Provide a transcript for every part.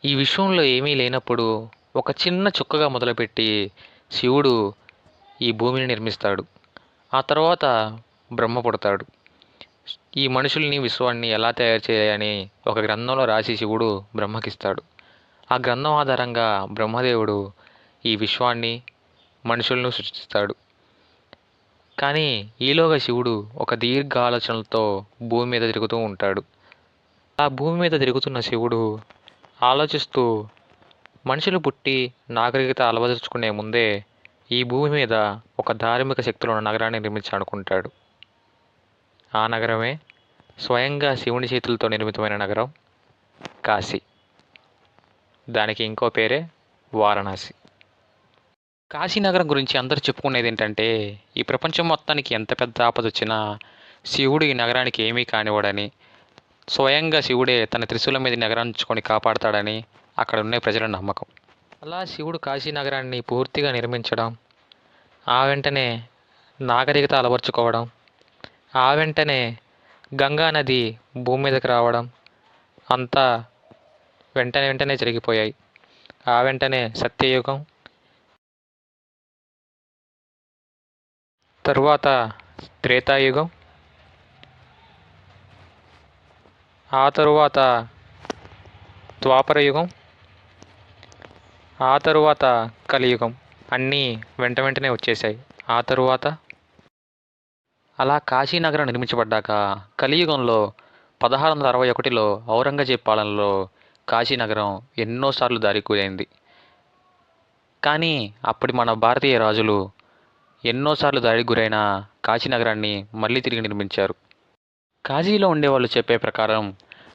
ఈ విశ్వంలో ఏమీ లేనప్పుడు ఒక చిన్న చుక్కగా మొదలుపెట్టి శివుడు ఈ భూమిని నిర్మిస్తాడు. ఆ తర్వాత బ్రహ్మ పుడతాడు. ఈ మనుషుల్ని విశ్వాన్ని ఎలా తయారు చేయాలని ఒక గ్రంథంలో రాసి శివుడు బ్రహ్మకిస్తాడు. ఆ గ్రంథం ఆధారంగా బ్రహ్మదేవుడు ఈ విశ్వాన్ని మనుషులను సృష్టిస్తాడు. కానీ ఈలోగా శివుడు ఒక దీర్ఘ ఆలోచనలతో భూమి మీద తిరుగుతూ ఉంటాడు. ఆ భూమి మీద తిరుగుతున్న శివుడు ఆలోచిస్తూ మనుషులు పుట్టి నాగరికత అలవరుచుకునే ముందే ఈ భూమి మీద ఒక ధార్మిక శక్తులున్న నగరాన్ని నిర్మించాలనుకుంటాడు. ఆ నగరమే స్వయంగా శివుని చేతులతో నిర్మితమైన నగరం కాశీ. దానికి ఇంకో పేరే వారణాసి. కాశీనగరం గురించి అందరూ చెప్పుకునేది ఏంటంటే, ఈ ప్రపంచం మొత్తానికి ఎంత పెద్ద ఆపద వచ్చినా శివుడు ఈ నగరానికి ఏమీ కానివ్వడని, స్వయంగా శివుడే తన త్రిశూలం మీద నగరాన్ని కాపాడతాడని అక్కడ ఉన్న ప్రజల నమ్మకం. అలా శివుడు కాశీ నగరాన్ని పూర్తిగా నిర్మించడం, ఆ వెంటనే నాగరికత అలవర్చుకోవడం, ఆ వెంటనే గంగా నది భూమి మీదకి రావడం అంతా వెంటనే జరిగిపోయాయి. ఆ వెంటనే సత్యయుగం, తరువాత త్రేతాయుగం, ఆ తరువాత ద్వాపరయుగం, ఆ తరువాత కలియుగం అన్నీ వెంటనే వచ్చేసాయి. ఆ తరువాత అలా కాశీనగరం నిర్మించబడ్డాక కలియుగంలో 1661లో ఔరంగజేబ్ పాలనలో కాశీనగరం ఎన్నోసార్లు దారికూరైంది. కానీ అప్పటి మన భారతీయ రాజులు ఎన్నోసార్లు దాడికి గురైన కాశీనగరాన్ని మళ్ళీ తిరిగి నిర్మించారు. కాశీలో ఉండేవాళ్ళు చెప్పే ప్రకారం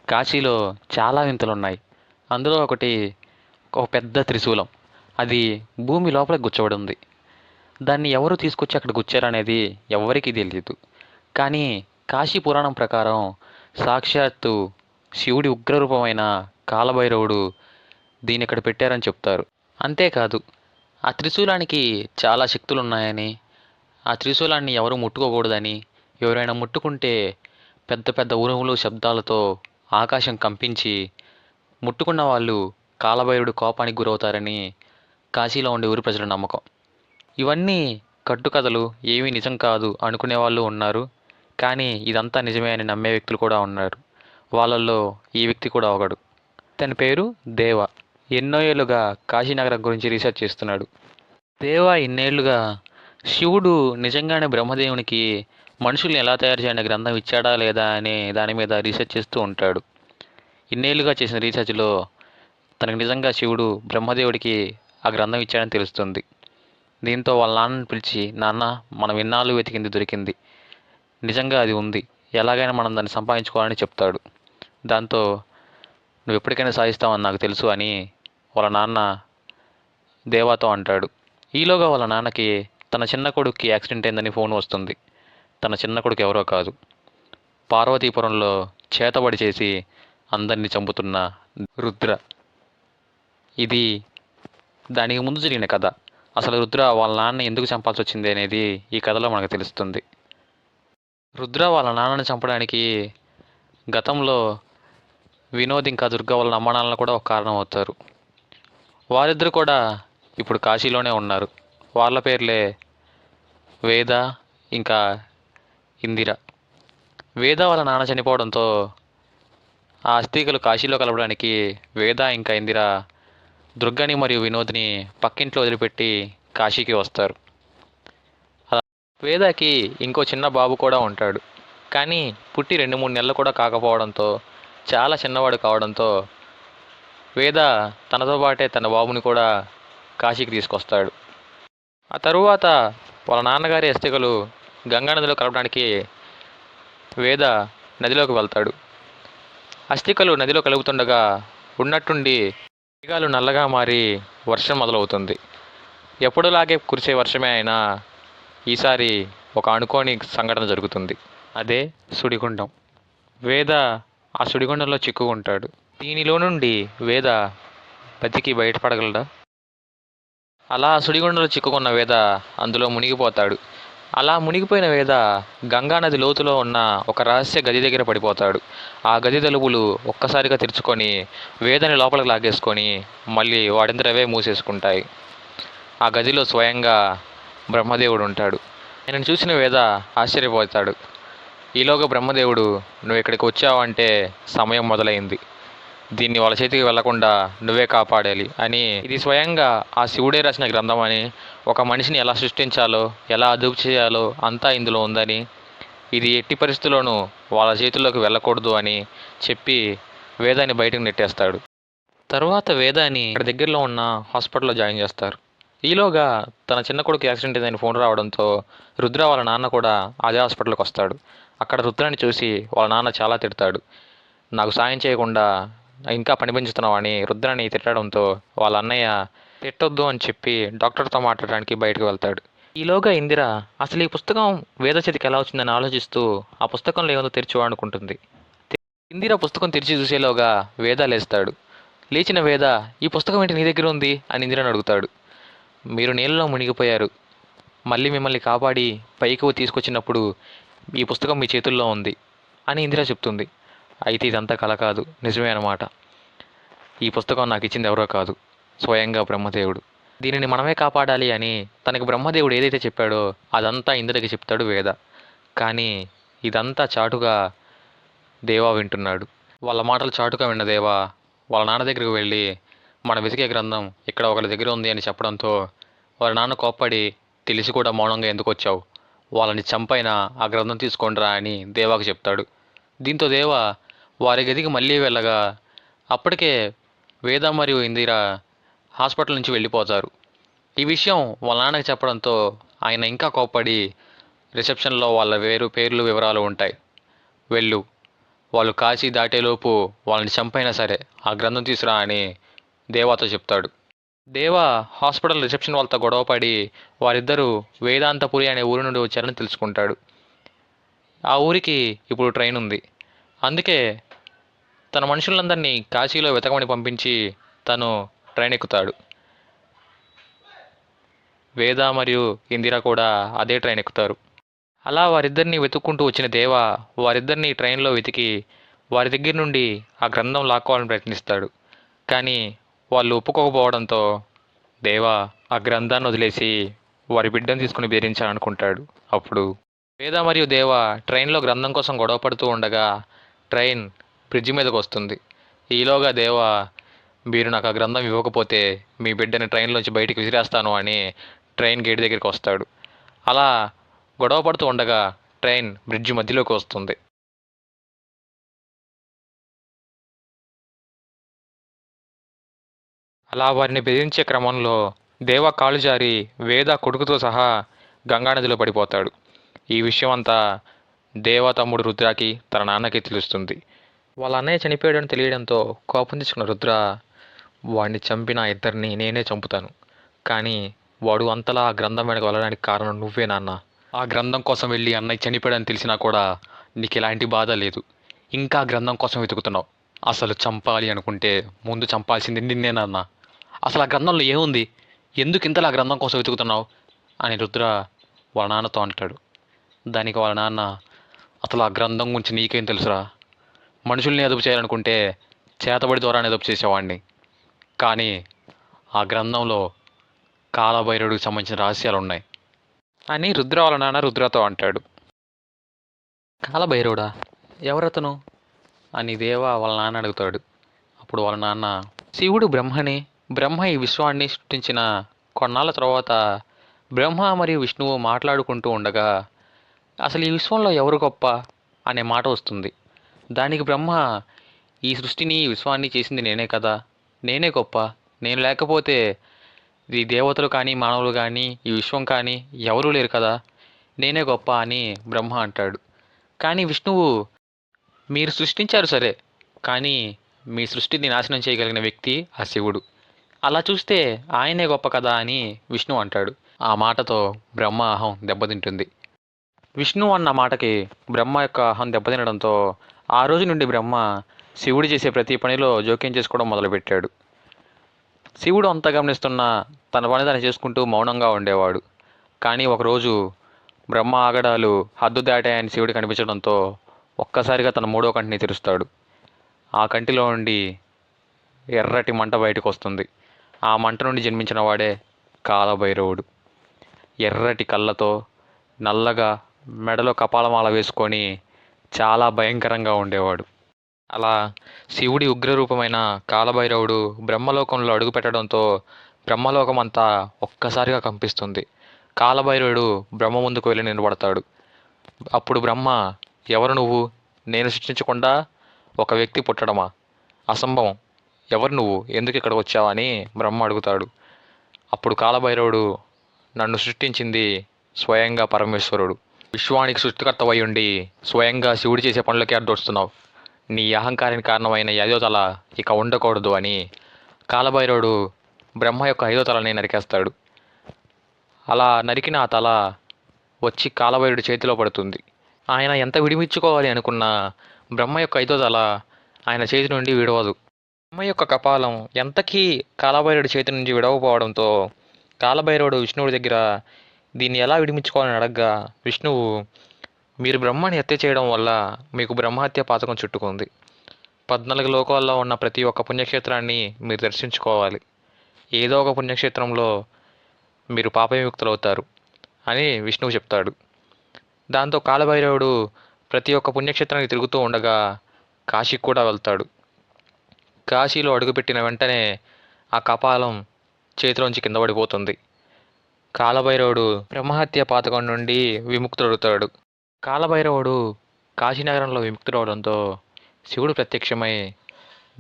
కాశీలో చాలా వింతలున్నాయి. అందులో ఒకటి ఒక పెద్ద త్రిశూలం. అది భూమి లోపల గుచ్చబడి ఉంది. దాన్ని ఎవరు తీసుకొచ్చి అక్కడ గుచ్చారనేది ఎవరికీ తెలియదు. కానీ కాశీ పురాణం ప్రకారం సాక్షాత్తు శివుడి ఉగ్రరూపమైన కాలభైరవుడు దీన్ని ఇక్కడ పెట్టారని చెప్తారు. అంతేకాదు, ఆ త్రిశూలానికి చాలా శక్తులు ఉన్నాయని, ఆ త్రిశూలాన్ని ఎవరు ముట్టుకోకూడదని, ఎవరైనా ముట్టుకుంటే పెద్ద పెద్ద ఉరుములు శబ్దాలతో ఆకాశం కంపించి ముట్టుకున్న వాళ్ళు కాలభైరుడు కోపానికి గురవుతారని కాశీలో ఉండే ఊరి ప్రజల నమ్మకం. ఇవన్నీ కట్టుకథలు, ఏమీ నిజం కాదు అనుకునే వాళ్ళు ఉన్నారు. కానీ ఇదంతా నిజమే అని నమ్మే వ్యక్తులు కూడా ఉన్నారు. వాళ్ళల్లో ఈ వ్యక్తి కూడా ఒకడు. తన పేరు దేవ. ఎన్నో ఏళ్ళుగా కాశీనగరం గురించి రీసెర్చ్ చేస్తున్నాడు. దేవ ఇన్నేళ్లుగా శివుడు నిజంగానే బ్రహ్మదేవునికి మనుషుల్ని ఎలా తయారు చేయాలనే గ్రంథం ఇచ్చాడా లేదా అనే దాని మీద రీసెర్చ్ చేస్తూ ఉంటాడు. ఇన్నేళ్లుగా చేసిన రీసెర్చ్లో తనకు నిజంగా శివుడు బ్రహ్మదేవుడికి ఆ గ్రంథం ఇచ్చాడని తెలుస్తుంది. దీంతో వాళ్ళ నాన్నని పిలిచి, నాన్న, మనం ఇన్నాళ్ళు వెతికింది దొరికింది, నిజంగా అది ఉంది, ఎలాగైనా మనం దాన్ని సంపాదించుకోవాలని చెప్తాడు. దాంతో నువ్వు ఎప్పటికైనా సాధిస్తావని నాకు తెలుసు అని వాళ్ళ నాన్న దేవాతో అంటాడు. ఈలోగా వాళ్ళ నాన్నకి తన చిన్న కొడుక్కి యాక్సిడెంట్ అయిందని ఫోన్ వస్తుంది. తన చిన్న కొడుకు ఎవరో కాదు, పార్వతీపురంలో చేతబడి చేసి అందరినీ చంపుతున్న రుద్ర. ఇది దానికి ముందు జరిగిన కథ. అసలు రుద్ర వాళ్ళ నాన్న ఎందుకు చంపాల్సి వచ్చింది అనేది ఈ కథలో మనకు తెలుస్తుంది. రుద్ర వాళ్ళ నాన్నని చంపడానికి గతంలో వినోద్ ఇంకా దుర్గ వాళ్ళ అమ్మానాన్నలు కూడా ఒక కారణం అవుతారు. వారిద్దరు కూడా ఇప్పుడు కాశీలోనే ఉన్నారు. వాళ్ళ పేర్లే వేద ఇంకా ఇందిర. వేద వాళ్ళ నాన్న చనిపోవడంతో ఆ అస్థికలు కాశీలో కలపడానికి వేద ఇంకా ఇందిర దుర్గని మరియు వినోద్ని పక్కింట్లో వదిలిపెట్టి కాశీకి వస్తారు. వేదకి ఇంకో చిన్న బాబు కూడా ఉంటాడు. కానీ పుట్టి 2-3 నెలలు కూడా కాకపోవడంతో, చాలా చిన్నవాడు కావడంతో వేద తనతో పాటే తన బాబుని కూడా కాశీకి తీసుకొస్తాడు. ఆ తరువాత వాళ్ళ నాన్నగారి అస్థికలు గంగా నదిలో కలపడానికి వేద నదిలోకి వెళ్తాడు. అస్థికలు నదిలో కలుపుతుండగా ఉన్నట్టుండి మేఘాలు నల్లగా మారి వర్షం మొదలవుతుంది. ఎప్పుడులాగే కురిసే వర్షమే అయినా ఈసారి ఒక అనుకోని సంఘటన జరుగుతుంది. అదే సుడిగుండం. వేద ఆ సుడిగుండంలో చిక్కుకుంటాడు. దీనిలో నుండి వేద బతికి బయటపడగలడా? అలా సుడిగుండంలో చిక్కుకున్న వేద అందులో మునిగిపోతాడు. అలా మునిగిపోయిన వేద గంగానది లోతులో ఉన్న ఒక రహస్య గది దగ్గర పడిపోతాడు. ఆ గది తలుపులు ఒక్కసారిగా తెరుచుకొని వేదని లోపలికి లాగేసుకొని మళ్ళీ వాడింతరవే మూసేసుకుంటాయి. ఆ గదిలో స్వయంగా బ్రహ్మదేవుడు ఉంటాడు. ఆయనను చూసిన వేద ఆశ్చర్యపోతాడు. ఈలోగా బ్రహ్మదేవుడు, నువ్వు ఇక్కడికి వచ్చావంటే సమయం మొదలైంది, దీన్ని వాళ్ళ చేతికి వెళ్లకుండా నువ్వే కాపాడాలి అని. ఇది స్వయంగా ఆ శివుడే రాసిన గ్రంథం అని, ఒక మనిషిని ఎలా సృష్టించాలో ఎలా అదుపు చేయాలో అంతా ఇందులో ఉందని, ఇది ఎట్టి పరిస్థితుల్లోనూ వాళ్ళ చేతుల్లోకి వెళ్ళకూడదు అని చెప్పి వేదాన్ని బయటకు నెట్టేస్తాడు. తరువాత వేదాన్ని ఇక్కడ దగ్గరలో ఉన్న హాస్పిటల్లో జాయిన్ చేస్తారు. ఈలోగా తన చిన్న కొడుకు యాక్సిడెంట్ అయిందని ఫోన్ రావడంతో రుద్ర వాళ్ళ నాన్న కూడా అదే హాస్పిటల్కి వస్తాడు. అక్కడ రుద్రాన్ని చూసి వాళ్ళ నాన్న చాలా తిడతాడు. నాకు సాయం చేయకుండా ఇంకా పని పెంచుతున్నావు అని రుద్రాన్ని తిట్టడంతో వాళ్ళ అన్నయ్య తిట్టొద్దు అని చెప్పి డాక్టర్తో మాట్లాడడానికి బయటకు వెళ్తాడు. ఈలోగా ఇందిర అసలు ఈ పుస్తకం వేద చేతికి ఎలా వచ్చిందని ఆలోచిస్తూ ఆ పుస్తకంలో ఏముందో తెరిచి అనుకుంటుంది. ఇందిర పుస్తకం తెరిచి చూసేలోగా వేద లేస్తాడు. లేచిన వేద, ఈ పుస్తకం ఏంటి నీ దగ్గర ఉంది అని ఇందిరని అడుగుతాడు. మీరు నీళ్ళలో మునిగిపోయారు, మళ్ళీ మిమ్మల్ని కాపాడి పైకి తీసుకొచ్చినప్పుడు ఈ పుస్తకం మీ చేతుల్లో ఉంది అని ఇందిర చెప్తుంది. అయితే ఇదంతా కల కాదు, నిజమే అన్నమాట. ఈ పుస్తకం నాకు ఇచ్చింది ఎవరో కాదు, స్వయంగా బ్రహ్మదేవుడు. దీనిని మనమే కాపాడాలి అని తనకు బ్రహ్మదేవుడు ఏదైతే చెప్పాడో అదంతా ఇంద్రుడికి చెప్తాడు వేద. కానీ ఇదంతా చాటుగా దేవా వింటున్నాడు. వాళ్ళ మాటలు చాటుగా విన్న దేవా వాళ్ళ నాన్న దగ్గరికి వెళ్ళి, మన వెతికే గ్రంథం ఇక్కడ ఒకరి దగ్గర ఉంది అని చెప్పడంతో వాళ్ళ నాన్న కోప్పడి, తెలిసి కూడా మౌనంగా ఎందుకు వచ్చావు, వాళ్ళని చంపైనా ఆ గ్రంథం తీసుకోండిరా అని దేవాకు చెప్తాడు. దీంతో దేవ వారి గదికి మళ్ళీ వెళ్ళగా అప్పటికే వేద మరియు ఇందిర హాస్పిటల్ నుంచి వెళ్ళిపోతారు. ఈ విషయం వాళ్ళ నాన్నకి చెప్పడంతో ఆయన ఇంకా కోప్పడి, రిసెప్షన్లో వాళ్ళ పేర్లు వివరాలు ఉంటాయి, వెళ్ళు, వాళ్ళు కాశీ దాటేలోపు వాళ్ళని చంపైనా సరే ఆ గ్రంథం తీసురా అని దేవాతో చెప్తాడు. దేవా హాస్పిటల్ రిసెప్షన్ వాళ్ళతో గొడవపడి వారిద్దరూ వేదాంతపురి అనే ఊరి నుండి వచ్చారని తెలుసుకుంటాడు. ఆ ఊరికి ఇప్పుడు ట్రైన్ ఉంది. అందుకే తన మనుషులందరినీ కాశీలో వెతకమని పంపించి తను ట్రైన్ ఎక్కుతాడు. వేద మరియు ఇందిర కూడా అదే ట్రైన్ ఎక్కుతారు. అలా వారిద్దరిని వెతుక్కుంటూ వచ్చిన దేవ వారిద్దరిని ట్రైన్లో వెతికి వారి దగ్గర నుండి ఆ గ్రంథం లాక్కోవాలని ప్రయత్నిస్తాడు. కానీ వాళ్ళు ఒప్పుకోకపోవడంతో దేవ ఆ గ్రంథాన్ని వదిలేసి వారి బిడ్డను తీసుకుని బెదిరించాలనుకుంటాడు. అప్పుడు వేద మరియు దేవ ట్రైన్లో గ్రంథం కోసం గొడవ పడుతూ ఉండగా ట్రైన్ బ్రిడ్జి మీదకి వస్తుంది. ఈలోగా దేవ, మీరు నాకు ఆ గ్రంథం ఇవ్వకపోతే మీ బిడ్డని ట్రైన్లోంచి బయటికి విసిరేస్తాను అని ట్రైన్ గేట్ దగ్గరికి వస్తాడు. అలా గొడవ పడుతూ ఉండగా ట్రైన్ బ్రిడ్జి మధ్యలోకి వస్తుంది. అలా వారిని బెదిరించే క్రమంలో దేవ కాలు జారి వేద కొడుకుతో సహా గంగానదిలో పడిపోతాడు. ఈ విషయం అంతా దేవ తమ్ముడు రుద్రాకి తన నాన్నకి తెలుస్తుంది. వాళ్ళ అన్నయ్య చనిపోయాడని తెలియడంతో కోపం తెచ్చుకున్న రుద్ర, వాడిని చంపిన ఇద్దరిని నేనే చంపుతాను, కానీ వాడు అంతలా ఆ గ్రంథం వెనక వెళ్ళడానికి కారణం నువ్వే నాన్న. ఆ గ్రంథం కోసం వెళ్ళి అన్నయ్య చనిపోయాడని తెలిసినా కూడా నీకు ఎలాంటి బాధ లేదు, ఇంకా గ్రంథం కోసం వెతుకుతున్నావు. అసలు చంపాలి అనుకుంటే ముందు చంపాల్సింది నిన్నే నాన్న. అసలు ఆ గ్రంథంలో ఏముంది, ఎందుకు ఇంతలా ఆ గ్రంథం కోసం వెతుకుతున్నావు అని రుద్ర వాళ్ళ నాన్నతో అంటాడు. దానికి వాళ్ళ నాన్న, అసలు ఆ గ్రంథం గురించి నీకేం తెలుసురా, మనుషుల్ని అదుపు చేయాలనుకుంటే చేతబడి ద్వారానే అదుపు చేసేవాడిని, కానీ ఆ గ్రంథంలో కాలభైరవుడికి సంబంధించిన రహస్యాలు ఉన్నాయి అని రుద్ర వాళ్ళ నాన్న రుద్రతో అంటాడు. కాలభైరవుడా, ఎవరతను అని దేవ వాళ్ళ నాన్న అడుగుతాడు. అప్పుడు వాళ్ళ నాన్న, శివుడు బ్రహ్మని, బ్రహ్మ ఈ విశ్వాన్ని సృష్టించిన కొన్నాళ్ళ తర్వాత బ్రహ్మ మరియు విష్ణువు మాట్లాడుకుంటూ ఉండగా అసలు ఈ విశ్వంలో ఎవరు గొప్ప అనే మాట వస్తుంది. దానికి బ్రహ్మ, ఈ సృష్టిని ఈ విశ్వాన్ని చేసింది నేనే కదా, నేనే గొప్ప, నేను లేకపోతే ఈ దేవతలు కానీ మానవులు కానీ ఈ విశ్వం కానీ ఎవరూ లేరు కదా, నేనే గొప్ప అని బ్రహ్మ అంటాడు. కానీ విష్ణువు, మీరు సృష్టించారు సరే, కానీ మీ సృష్టిని నాశనం చేయగలిగిన వ్యక్తి ఆ శివుడు, అలా చూస్తే ఆయనే గొప్ప కదా అని విష్ణు అంటాడు. ఆ మాటతో బ్రహ్మ అహం దెబ్బతింటుంది. విష్ణు అన్న మాటకి బ్రహ్మ యొక్క అహం దెబ్బతినడంతో ఆ రోజు నుండి బ్రహ్మ శివుడు చేసే ప్రతి పనిలో జోక్యం చేసుకోవడం మొదలుపెట్టాడు. శివుడు అంతా గమనిస్తున్నా తన పని తను చేసుకుంటూ మౌనంగా ఉండేవాడు. కానీ ఒకరోజు బ్రహ్మ ఆగడాలు హద్దు దాటాయని శివుడు కనిపించడంతో ఒక్కసారిగా తన మూడో కంటిని తెరుస్తాడు. ఆ కంటిలో నుండి ఎర్రటి మంట బయటకు వస్తుంది. ఆ మంట నుండి జన్మించిన వాడే కాలభైరవుడు. ఎర్రటి కళ్ళతో, నల్లగా, మెడలో కపాలమాల వేసుకొని చాలా భయంకరంగా ఉండేవాడు. అలా శివుడి ఉగ్రరూపమైన కాలభైరవుడు బ్రహ్మలోకంలో అడుగుపెట్టడంతో బ్రహ్మలోకం అంతా ఒక్కసారిగా కంపిస్తుంది. కాలభైరవుడు బ్రహ్మ ముందుకు వెళ్ళి నిలబడతాడు. అప్పుడు బ్రహ్మ, ఎవరు నువ్వు? నేను సృష్టించకుండా ఒక వ్యక్తి పుట్టడమా? అసంభవం. ఎవరు నువ్వు? ఎందుకు ఇక్కడ వచ్చావా అని బ్రహ్మ అడుగుతాడు. అప్పుడు కాలభైరవుడు, నన్ను సృష్టించింది స్వయంగా పరమేశ్వరుడు. విశ్వానికి సృష్టికర్త అయి ఉండి స్వయంగా శివుడు చేసే పనులకే అడ్డొస్తున్నావు. నీ అహంకారానికి కారణమైన ఈ 5వ తల ఇక ఉండకూడదు అని కాలభైరవుడు బ్రహ్మ యొక్క 5వ తలని నరికేస్తాడు. అలా నరికిన ఆ తల వచ్చి కాలభైరుడి చేతిలో పడుతుంది. ఆయన ఎంత విడిపించుకోవాలి అనుకున్నా బ్రహ్మ యొక్క 5వ తల ఆయన చేతి నుండి విడవదు. బ్రహ్మ యొక్క కపాలం ఎంతకీ కాలభైరుడి చేతి నుంచి విడవకపోవడంతో కాలభైరవుడు విష్ణువుడి దగ్గర దీన్ని ఎలా విడిపించుకోవాలని అడగ్గా విష్ణువు, మీరు బ్రహ్మని హత్య చేయడం వల్ల మీకు బ్రహ్మహత్య పాతకం చుట్టుకుంది. 14 లోకాల్లో ఉన్న ప్రతి ఒక్క పుణ్యక్షేత్రాన్ని మీరు దర్శించుకోవాలి. ఏదో ఒక పుణ్యక్షేత్రంలో మీరు పాప విముక్తులవుతారు అని విష్ణువు చెప్తాడు. దాంతో కాలభైరవుడు ప్రతి ఒక్క పుణ్యక్షేత్రానికి తిరుగుతూ ఉండగా కాశీకి కూడా వెళ్తాడు. కాశీలో అడుగుపెట్టిన వెంటనే ఆ కపాలం చేతిలోంచి కింద పడిపోతుంది. కాలభైరవుడు బ్రహ్మహత్య పాతకం నుండి విముక్తుడవుతాడు. కాలభైరవుడు కాశీనగరంలో విముక్తుడవడంతో శివుడు ప్రత్యక్షమై,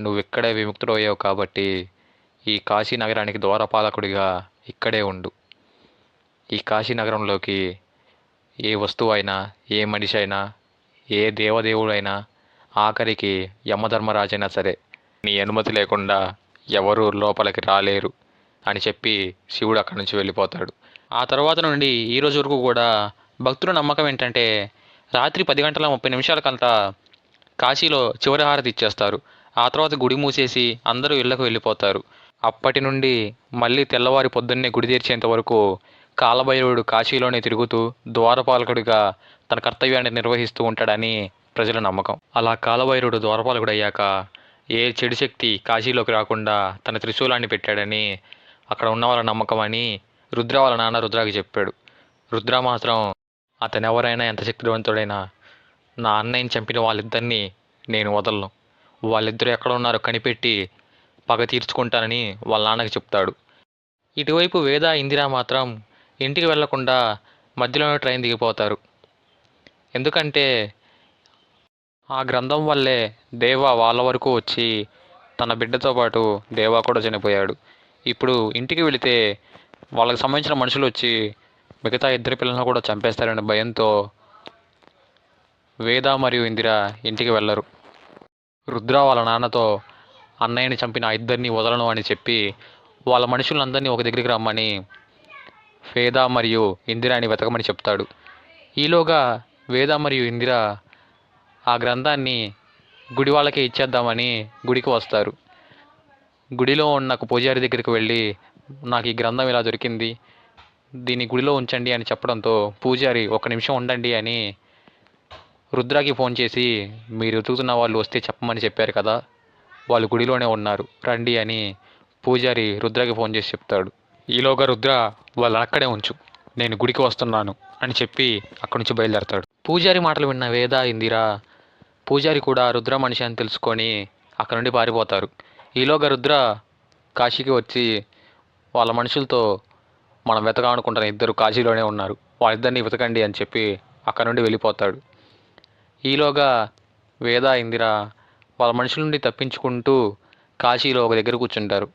నువ్విక్కడే విముక్తుడయ్యావు కాబట్టి ఈ కాశీనగరానికి ద్వారపాలకుడిగా ఇక్కడే ఉండు. ఈ కాశీనగరంలోకి ఏ వస్తువు అయినా, ఏ మనిషి అయినా, ఏ దేవదేవుడైనా, ఆఖరికి యమధర్మరాజైనా సరే నీ అనుమతి లేకుండా ఎవరూ లోపలికి రాలేరు అని చెప్పి శివుడు అక్కడి నుంచి వెళ్ళిపోతాడు. ఆ తర్వాత నుండి ఈ రోజు వరకు కూడా భక్తుల నమ్మకం ఏంటంటే రాత్రి 10 గంటల 30 నిమిషాలకంతా కాశీలో చివరి హారతి ఇచ్చేస్తారు. ఆ తర్వాత గుడి మూసేసి అందరూ ఇళ్లకు వెళ్ళిపోతారు. అప్పటి నుండి మళ్ళీ తెల్లవారి పొద్దున్నే గుడి తెరిచేంత వరకు కాలభైరవుడు కాశీలోనే తిరుగుతూ ద్వారపాలకుడిగా తన కర్తవ్యాన్ని నిర్వహిస్తూ ఉంటాడని ప్రజల నమ్మకం. అలా కాలభైరవుడు ద్వారపాలకుడు అయ్యాక ఏ చెడు శక్తి కాశీలోకి రాకుండా తన త్రిశూలాన్ని పెట్టాడని అక్కడ ఉన్న వాళ్ళ నమ్మకం అని రుద్ర వాళ్ళ నాన్న రుద్రాకి చెప్పాడు. రుద్ర మాత్రం, అతను ఎవరైనా ఎంత శక్తివంతుడైనా నా అన్నయ్యని చంపిన వాళ్ళిద్దరినీ నేను వదలను, వాళ్ళిద్దరూ ఎక్కడ ఉన్నారో కనిపెట్టి పగ తీర్చుకుంటానని వాళ్ళ నాన్నకి చెప్తాడు. ఇటువైపు వేద, ఇందిర మాత్రం ఇంటికి వెళ్లకుండా మధ్యలోనే ట్రైన్ దిగిపోతారు. ఎందుకంటే ఆ గ్రంథం వల్లే దేవ వాళ్ళ వరకు వచ్చి తన బిడ్డతో పాటు దేవా కూడా చనిపోయాడు. ఇప్పుడు ఇంటికి వెళితే వాళ్ళకి సంబంధించిన మనుషులు వచ్చి మిగతా 2 పిల్లలను కూడా చంపేస్తారనే భయంతో వేద మరియు ఇందిర ఇంటికి వెళ్ళరు. రుద్ర వాళ్ళ నాన్నతో అన్నయ్యని చంపిన ఆ ఇద్దరిని వదలను అని చెప్పి వాళ్ళ మనుషులందరినీ ఒక దగ్గరికి రమ్మని వేద మరియు ఇందిరాని వెతకమని చెప్తాడు. ఈలోగా వేద మరియు ఇందిర ఆ గ్రంథాన్ని గుడి వాళ్ళకే ఇచ్చేద్దామని గుడికి వస్తారు. గుడిలో ఉన్న పూజారి దగ్గరికి వెళ్ళి, నాకు ఈ గ్రంథం ఇలా దొరికింది, దీన్ని గుడిలో ఉంచండి అని చెప్పడంతో పూజారి 1 నిమిషం ఉండండి అని రుద్రాకి ఫోన్ చేసి, మీరు వెతుకుతున్న వాళ్ళు వస్తే చెప్పమని చెప్పారు కదా, వాళ్ళు గుడిలోనే ఉన్నారు రండి అని పూజారి రుద్రాకి ఫోన్ చేసి చెప్తాడు. ఈలోగా రుద్ర, వాళ్ళని అక్కడే ఉంచు, నేను గుడికి వస్తున్నాను అని చెప్పి అక్కడి నుంచి బయలుదేరతాడు. పూజారి మాటలు విన్న వేద, ఇందిర పూజారి కూడా రుద్ర మనిషి అని తెలుసుకొని అక్కడ నుండి పారిపోతారు. ఈలోగా రుద్ర కాశీకి వచ్చి వాళ్ళ మనుషులతో, మనం వెతకాలనుకుంటున్న ఇద్దరు కాశీలోనే ఉన్నారు, వాళ్ళిద్దరిని వెతకండి అని చెప్పి అక్కడ నుండి వెళ్ళిపోతాడు. ఈలోగా వేద, ఇందిర వాళ్ళ మనుషుల నుండి తప్పించుకుంటూ కాశీలో ఒక దగ్గర కూర్చుంటారు.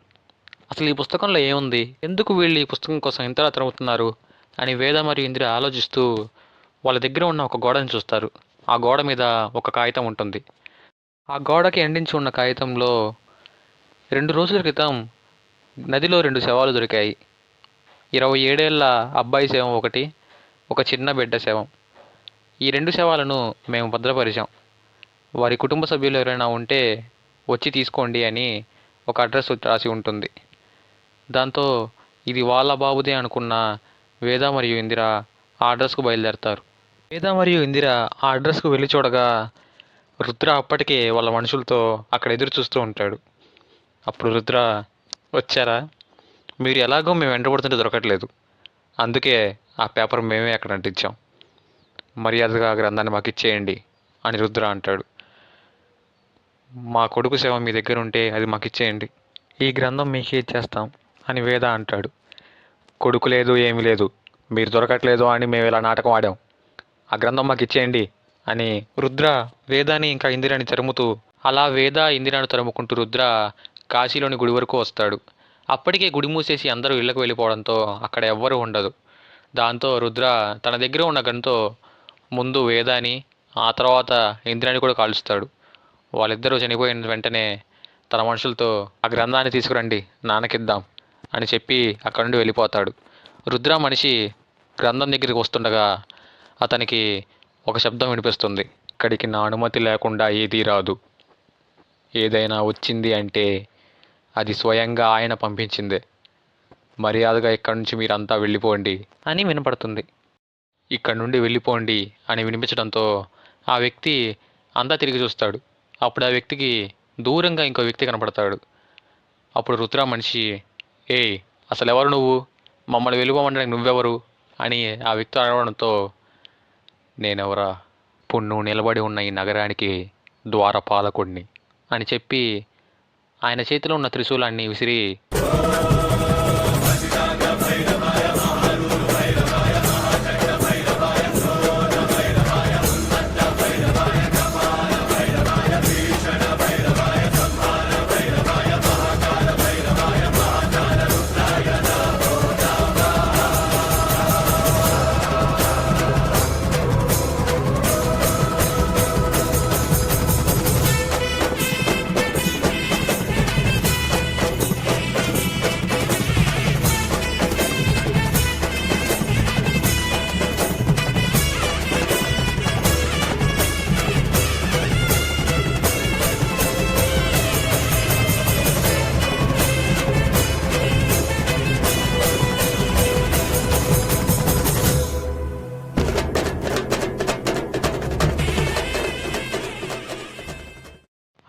అసలు ఈ పుస్తకంలో ఏముంది, ఎందుకు వీళ్ళు ఈ పుస్తకం కోసం ఇంతలా తరుగుతున్నారు అని వేద మరియు ఇందిర ఆలోచిస్తూ వాళ్ళ దగ్గర ఉన్న ఒక గోడని చూస్తారు. ఆ గోడ మీద ఒక కాగితం ఉంటుంది. ఆ గోడకి అంటించి ఉన్న కాగితంలో 2 రోజుల క్రితం నదిలో 2 శవాలు దొరికాయి. 27 ఏళ్ల అబ్బాయి శవం ఒకటి, ఒక చిన్న బిడ్డ శవం. ఈ 2 శవాలను మేము భద్రపరిచాం. వారి కుటుంబ సభ్యులు ఎవరైనా ఉంటే వచ్చి తీసుకోండి అని ఒక అడ్రస్ రాసి ఉంటుంది. దాంతో ఇది వాళ్ళ బాబుదే అనుకున్న వేద మరియు ఇందిర ఆ అడ్రస్కు బయలుదేరతారు. వేద మరియు ఇందిర ఆ అడ్రస్కు వెళ్ళి చూడగా రుద్ర అప్పటికే వాళ్ళ మనుషులతో అక్కడ ఎదురు చూస్తూ ఉంటాడు. అప్పుడు రుద్ర, వచ్చారా? మీరు ఎలాగో మేము వెంటబడుతుంటే దొరకట్లేదు, అందుకే ఆ పేపర్ మేమే అక్కడ అంటించాం. మర్యాదగా ఆ గ్రంథాన్ని మాకు ఇచ్చేయండి అని రుద్ర అంటాడు. మా కొడుకు శవం మీ దగ్గర ఉంటే అది మాకు ఇచ్చేయండి, ఈ గ్రంథం మీకే ఇచ్చేస్తాం అని వేద అంటాడు. కొడుకు లేదు, ఏమీ లేదు, మీరు దొరకట్లేదు అని మేము ఇలా నాటకం ఆడాం, ఆ గ్రంథం మాకు ఇచ్చేయండి అని రుద్ర వేదాని ఇంకా ఇందిరాని తరుముతూ, అలా వేద ఇందిరాను తరుముకుంటూ రుద్ర కాశీలోని గుడి వరకు వస్తాడు. అప్పటికే గుడి మూసేసి అందరూ ఇళ్లకు వెళ్ళిపోవడంతో అక్కడ ఎవ్వరూ ఉండదు. దాంతో రుద్ర తన దగ్గర ఉన్న గన్తో ముందు వేదాని, ఆ తర్వాత ఇంద్రాని కూడా కాలుస్తాడు. వాళ్ళిద్దరూ చనిపోయిన వెంటనే తన మనుషులతో ఆ గ్రంథాన్ని తీసుకురండి, నాన్నకిద్దాం అని చెప్పి అక్కడి నుండి వెళ్ళిపోతాడు. రుద్ర మనిషి గ్రంథం దగ్గరికి వస్తుండగా అతనికి ఒక శబ్దం వినిపిస్తుంది. ఇక్కడికి నా అనుమతి లేకుండా ఏదీ రాదు, ఏదైనా వచ్చింది అంటే అది స్వయంగా ఆయన పంపించిందే, మర్యాదగా ఇక్కడి నుంచి మీరంతా వెళ్ళిపోండి అని వినపడుతుంది. ఇక్కడి నుండి వెళ్ళిపోండి అని వినిపించడంతో ఆ వ్యక్తి అంతా తిరిగి చూస్తాడు. అప్పుడు ఆ వ్యక్తికి దూరంగా ఇంకో వ్యక్తి కనపడతాడు. అప్పుడు రుద్ర మనిషి, ఏయ్ అసలు ఎవరు నువ్వు, మమ్మల్ని వెళ్ళిపోమనడానికి నువ్వెవరు అని ఆ వ్యక్తి అడగడంతో, నేనెవరా, ఇప్పుడు నువ్వు నిలబడి ఉన్న ఈ నగరానికి ద్వారపాలకుడిని అని చెప్పి ఆయన చేతిలో ఉన్న త్రిశూలాన్ని విసిరి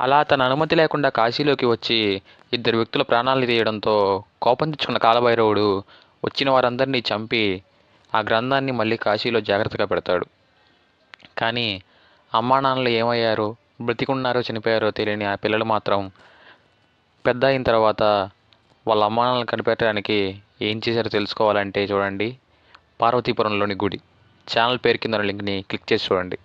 అలా తన అనుమతి లేకుండా కాశీలోకి వచ్చి ఇద్దరు వ్యక్తుల ప్రాణాలను తీయడంతో కోపం తెచ్చుకున్న కాలభైరవుడు వచ్చిన వారందరినీ చంపి ఆ గ్రంథాన్ని మళ్ళీ కాశీలో జాగ్రత్తగా పెడతాడు. కానీ అమ్మా నాన్నలు ఏమయ్యారో, బ్రతికున్నారో చనిపోయారో తెలియని ఆ పిల్లలు మాత్రం పెద్ద అయిన తర్వాత వాళ్ళ అమ్మా నాన్నలను కనిపెట్టడానికి ఏం చేశారో తెలుసుకోవాలంటే చూడండి పార్వతీపురంలోని గుడి ఛానల్ పేరు కింద లింక్ని క్లిక్ చేసి చూడండి.